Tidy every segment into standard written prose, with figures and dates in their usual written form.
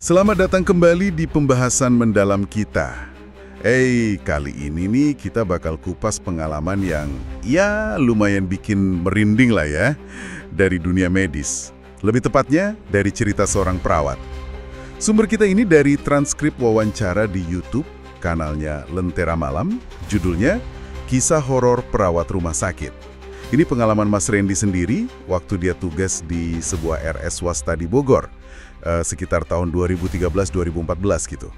Selamat datang kembali di pembahasan mendalam kita. Kali ini nih kita bakal kupas pengalaman yang ya lumayan bikin merinding lah ya, dari dunia medis. Lebih tepatnya dari cerita seorang perawat. Sumber kita ini dari transkrip wawancara di YouTube, kanalnya Lentera Malam, judulnya Kisah Horor Perawat Rumah Sakit. Ini pengalaman Mas Randy sendiri waktu dia tugas di sebuah RS swasta di Bogor, sekitar tahun 2013-2014 gitu.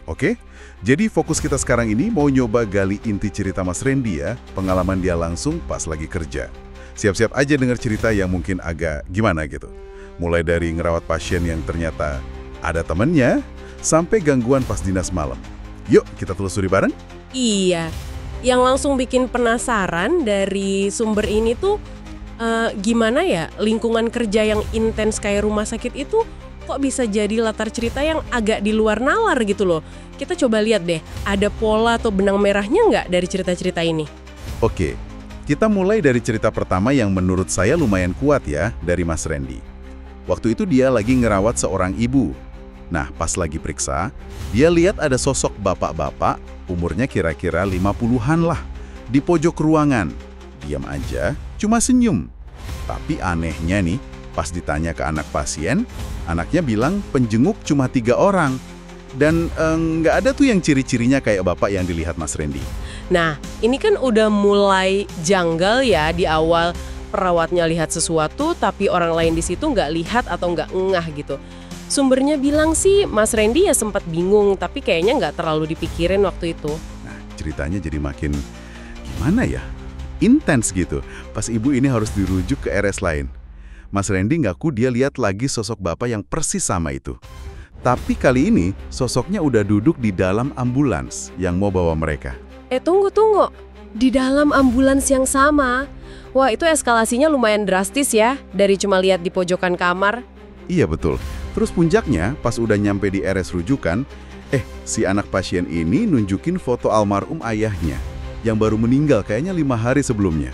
Oke, jadi fokus kita sekarang ini mau nyoba gali inti cerita Mas Randy ya, pengalaman dia langsung pas lagi kerja. Siap-siap aja dengar cerita yang mungkin agak gimana gitu. Mulai dari ngerawat pasien yang ternyata ada temennya, sampai gangguan pas dinas malam. Yuk kita telusuri bareng? Iya, yang langsung bikin penasaran dari sumber ini tuh gimana ya lingkungan kerja yang intens kayak rumah sakit itu kok bisa jadi latar cerita yang agak di luar nalar gitu loh. Kita coba lihat deh, ada pola atau benang merahnya nggak dari cerita-cerita ini? Oke, kita mulai dari cerita pertama yang menurut saya lumayan kuat ya, dari Mas Randy. Waktu itu dia lagi ngerawat seorang ibu. Nah, pas lagi periksa, dia lihat ada sosok bapak-bapak, umurnya kira-kira 50-an lah, di pojok ruangan. Diam aja, cuma senyum. Tapi anehnya nih, pas ditanya ke anak pasien, anaknya bilang penjenguk cuma 3 orang. Dan nggak ada tuh yang ciri-cirinya kayak bapak yang dilihat Mas Randy. Nah, ini kan udah mulai janggal ya di awal. Perawatnya lihat sesuatu, tapi orang lain di situ nggak lihat atau nggak ngeh gitu. Sumbernya bilang sih Mas Randy ya sempat bingung, tapi kayaknya nggak terlalu dipikirin waktu itu. Nah, ceritanya jadi makin gimana ya? Intens gitu. Pas ibu ini harus dirujuk ke RS lain. Mas Randy ngaku dia lihat lagi sosok bapak yang persis sama itu. Tapi kali ini sosoknya udah duduk di dalam ambulans yang mau bawa mereka. Tunggu. Di dalam ambulans yang sama? Wah, itu eskalasinya lumayan drastis ya, dari cuma lihat di pojokan kamar. Iya betul. Terus puncaknya pas udah nyampe di RS rujukan, si anak pasien ini nunjukin foto almarhum ayahnya yang baru meninggal kayaknya 5 hari sebelumnya.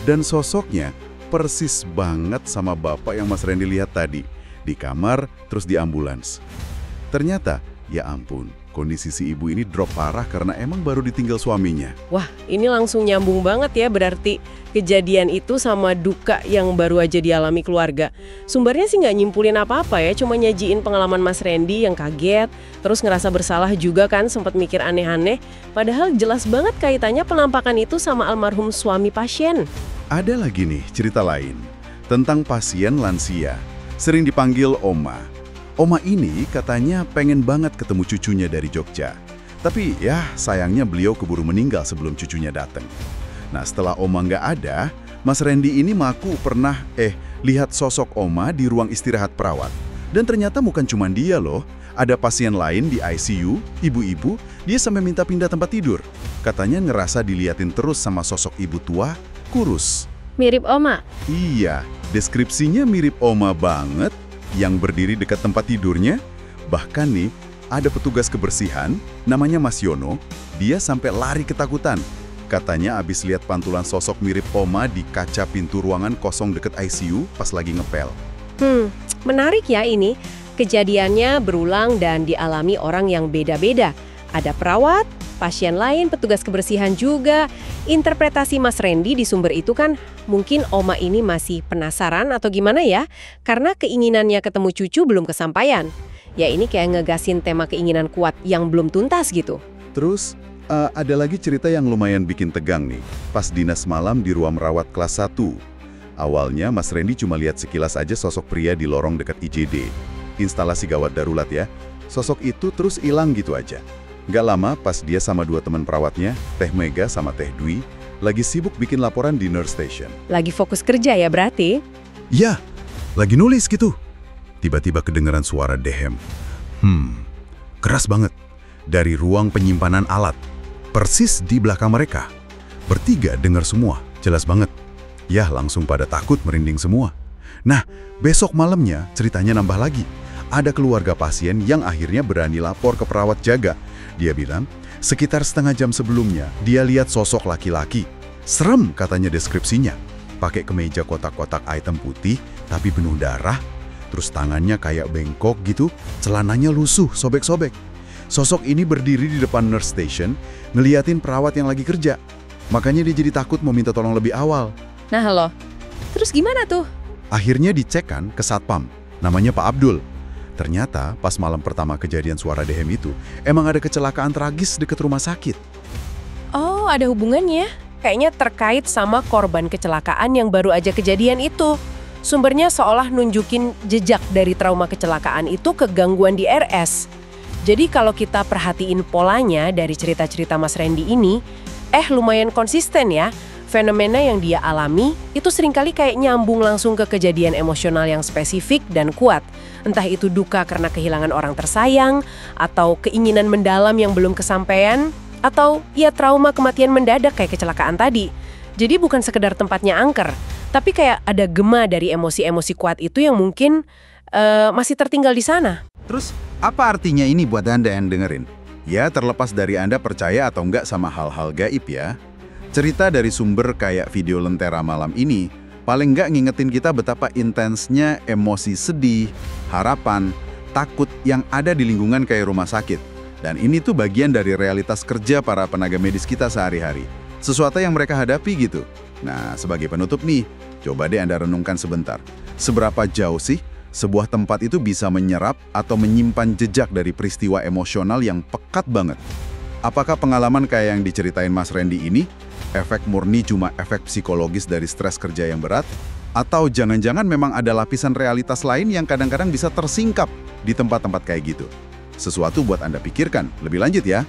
Dan sosoknya persis banget sama bapak yang Mas Randy lihat tadi, di kamar terus di ambulans. Ternyata, ya ampun, kondisi si ibu ini drop parah karena emang baru ditinggal suaminya. Wah, ini langsung nyambung banget ya, berarti kejadian itu sama duka yang baru aja dialami keluarga. Sumbernya sih nggak nyimpulin apa-apa ya, cuma nyajiin pengalaman Mas Randy yang kaget, terus ngerasa bersalah juga kan, sempat mikir aneh-aneh, padahal jelas banget kaitannya penampakan itu sama almarhum suami pasien. Ada lagi nih cerita lain, tentang pasien lansia, sering dipanggil Oma. Oma ini katanya pengen banget ketemu cucunya dari Jogja. Tapi ya sayangnya beliau keburu meninggal sebelum cucunya datang. Nah setelah Oma nggak ada, Mas Randy ini mengaku pernah lihat sosok Oma di ruang istirahat perawat. Dan ternyata bukan cuma dia loh, ada pasien lain di ICU, ibu-ibu, dia sampai minta pindah tempat tidur. Katanya ngerasa diliatin terus sama sosok ibu tua, kurus. Mirip Oma? Iya, deskripsinya mirip Oma banget, yang berdiri dekat tempat tidurnya. Bahkan nih, ada petugas kebersihan, namanya Mas Yono, dia sampai lari ketakutan. Katanya abis lihat pantulan sosok mirip Oma di kaca pintu ruangan kosong deket ICU pas lagi ngepel. Menarik ya ini. Kejadiannya berulang dan dialami orang yang beda-beda. Ada perawat, pasien lain, petugas kebersihan juga. Interpretasi Mas Randy di sumber itu kan mungkin Oma ini masih penasaran atau gimana ya? Karena keinginannya ketemu cucu belum kesampaian. Ya ini kayak ngegasin tema keinginan kuat yang belum tuntas gitu. Terus ada lagi cerita yang lumayan bikin tegang nih. Pas dinas malam di ruang rawat kelas 1. Awalnya Mas Randy cuma lihat sekilas aja sosok pria di lorong dekat IGD. Instalasi gawat darurat ya. Sosok itu terus hilang gitu aja. Gak lama pas dia sama 2 teman perawatnya, Teh Mega sama Teh Dwi, lagi sibuk bikin laporan di nurse station. Lagi fokus kerja ya berarti? Ya, lagi nulis gitu. Tiba-tiba kedengeran suara dehem. Keras banget. Dari ruang penyimpanan alat. Persis di belakang mereka. Bertiga dengar semua, jelas banget. Ya, langsung pada takut merinding semua. Nah, besok malamnya ceritanya nambah lagi. Ada keluarga pasien yang akhirnya berani lapor ke perawat jaga. Dia bilang, sekitar setengah jam sebelumnya, dia lihat sosok laki-laki. Serem katanya deskripsinya. Pakai kemeja kotak-kotak item putih, tapi penuh darah. Terus tangannya kayak bengkok gitu, celananya lusuh, sobek-sobek. Sosok ini berdiri di depan nurse station, ngeliatin perawat yang lagi kerja. Makanya dia jadi takut mau minta tolong lebih awal. Nah loh, terus gimana tuh? Akhirnya dicek kan ke satpam, namanya Pak Abdul. Ternyata pas malam pertama kejadian suara dehem itu, emang ada kecelakaan tragis dekat rumah sakit. Oh, ada hubungannya? Kayaknya terkait sama korban kecelakaan yang baru aja kejadian itu. Sumbernya seolah nunjukin jejak dari trauma kecelakaan itu ke gangguan di RS. Jadi kalau kita perhatiin polanya dari cerita-cerita Mas Randy ini, lumayan konsisten ya. Fenomena yang dia alami itu seringkali kayak nyambung langsung ke kejadian emosional yang spesifik dan kuat. Entah itu duka karena kehilangan orang tersayang, atau keinginan mendalam yang belum kesampaian, atau ya trauma kematian mendadak kayak kecelakaan tadi. Jadi bukan sekedar tempatnya angker, tapi kayak ada gema dari emosi-emosi kuat itu yang mungkin masih tertinggal di sana. Terus, apa artinya ini buat Anda yang dengerin? Ya, terlepas dari Anda percaya atau enggak sama hal-hal gaib ya. Cerita dari sumber kayak video Lentera malam ini, paling enggak ngingetin kita betapa intensnya emosi sedih, harapan, takut yang ada di lingkungan kayak rumah sakit. Dan ini tuh bagian dari realitas kerja para tenaga medis kita sehari-hari. Sesuatu yang mereka hadapi gitu. Nah, sebagai penutup nih, coba deh Anda renungkan sebentar. Seberapa jauh sih sebuah tempat itu bisa menyerap atau menyimpan jejak dari peristiwa emosional yang pekat banget? Apakah pengalaman kayak yang diceritain Mas Randy ini, efek murni cuma efek psikologis dari stres kerja yang berat? Atau jangan-jangan memang ada lapisan realitas lain yang kadang-kadang bisa tersingkap di tempat-tempat kayak gitu? Sesuatu buat Anda pikirkan lebih lanjut ya.